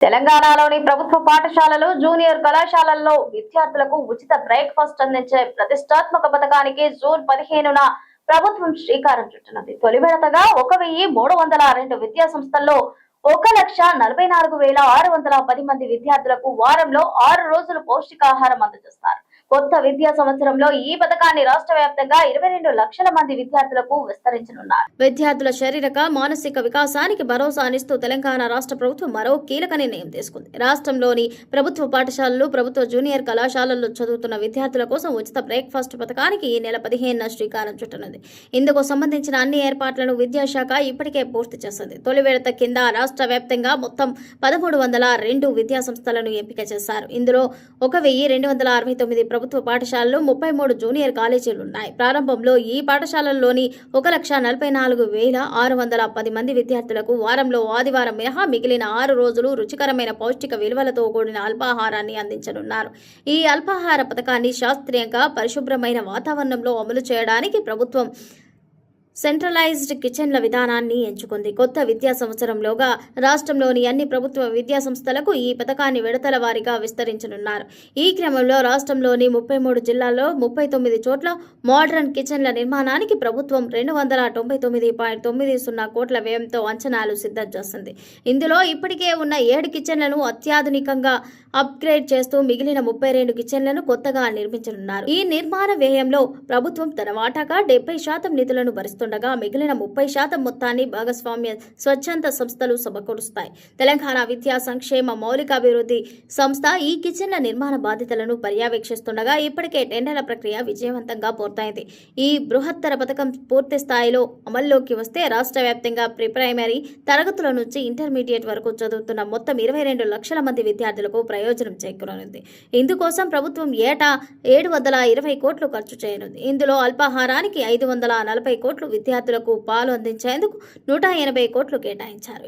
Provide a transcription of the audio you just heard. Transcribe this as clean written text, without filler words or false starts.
తెలంగాణలోని ప్రభుత్వ పాఠశాలలు, జూనియర్ కళాశాలల్లో విద్యార్థులకు ఉచిత బ్రేక్ఫాస్ట్ అందించే ప్రతిష్టాత్మక పథకానికి జూన్ 15న ప్రభుత్వం శ్రీకారం చుట్టనుంది. తొలి విడతగా 1,302 విద్యా సంస్థల్లో 1,44,610 మంది విద్యార్థులకు వారంలో 6 రోజులు పౌష్టికాహారం అందజేస్తారు. కొత్త విద్యా సంవత్సరంలో ఈ పథకాన్ని రాష్ట్ర వ్యాప్తంగా 22 లక్షల మంది విద్యార్థులకు విస్తరించనున్నారు. విద్యార్థుల శారీరక, మానసిక వికాసానికి భరోసా అనిస్తూ తెలంగాణ రాష్ట్ర ప్రభుత్వం మరో కీలక నిర్ణయం తీసుకుంది. రాష్ట్రంలోని ప్రభుత్వ పాఠశాలలు, ప్రభుత్వ జూనియర్ కళాశాలల్లో చదువుతున్న విద్యార్థుల కోసం ఉచిత బ్రేక్ఫాస్ట్ పథకానికి ఈ నెల 15న శ్రీకారం చుట్టనుంది. ఇందుకు సంబంధించిన అన్ని ఏర్పాట్లను విద్యాశాఖ ఇప్పటికే పూర్తి చేసింది. తొలి విడత కింద రాష్ట్ర వ్యాప్తంగా మొత్తం 1,302 విద్యా సంస్థలను ఎంపిక చేశారు. ఇందులో 1,269 ప్రభుత్వ పాఠశాలలు, 33 జూనియర్ కాలేజీలు ఉన్నాయి. ప్రారంభంలో ఈ పాఠశాలల్లోని 1,44,610 మంది విద్యార్థులకు వారంలో ఆదివారం మినహా మిగిలిన 6 రోజులు రుచికరమైన పౌష్టిక విలువలతో కూడిన అల్పాహారాన్ని అందించనున్నారు. ఈ అల్పాహార పథకాన్ని శాస్త్రీయంగా పరిశుభ్రమైన వాతావరణంలో అమలు చేయడానికి ప్రభుత్వం సెంట్రలైజ్డ్ కిచెన్ల విధానాన్ని ఎంచుకుంది. కొత్త విద్యా సంవత్సరంలోగా రాష్ట్రంలోని అన్ని ప్రభుత్వ విద్యా సంస్థలకు ఈ పథకాన్ని విడతల వారీగా విస్తరించనున్నారు. ఈ క్రమంలో రాష్ట్రంలోని 33 జిల్లాల్లో 39 చోట్ల మోడర్న్ కిచెన్ల నిర్మాణానికి ప్రభుత్వం 299.90 కోట్ల వ్యయంతో అంచనాలు సిద్ధం చేస్తుంది. ఇందులో ఇప్పటికే ఉన్న 7 కిచెన్లను అత్యాధునికంగా అప్గ్రేడ్ చేస్తూ మిగిలిన 32 కిచెన్లను కొత్తగా నిర్మించనున్నారు. ఈ నిర్మాణ వ్యయంలో ప్రభుత్వం తన వాటాగా 70% నిధులను భరిస్తుండగా మిగిలిన 30% మొత్తాన్ని భాగస్వామ్య స్వచ్ఛంద సంస్థలు సమకూరుస్తాయి. తెలంగాణ విద్యా సంక్షేమ మౌలికాభివృద్ధి సంస్థ ఈ కిచెన్ల నిర్మాణ బాధ్యతలను పర్యవేక్షిస్తుండగా ఇప్పటికే టెండర్ల ప్రక్రియ విజయవంతంగా పూర్తయింది. ఈ బృహత్తర పథకం పూర్తి స్థాయిలో అమల్లోకి వస్తే రాష్ట్ర వ్యాప్తంగా ప్రైమరీ తరగతుల నుంచి ఇంటర్మీడియట్ వరకు చదువుతున్న మొత్తం 22 లక్షల మంది విద్యార్థులకు ప్రయోజనం చేకూరనుంది. ఇందుకోసం ప్రభుత్వం ఏటా 720 కోట్లు ఖర్చు చేయనుంది. ఇందులో అల్పాహారానికి 540 కోట్లు, విద్యార్థులకు పాలు అందించేందుకు 180 కోట్లు కేటాయించారు.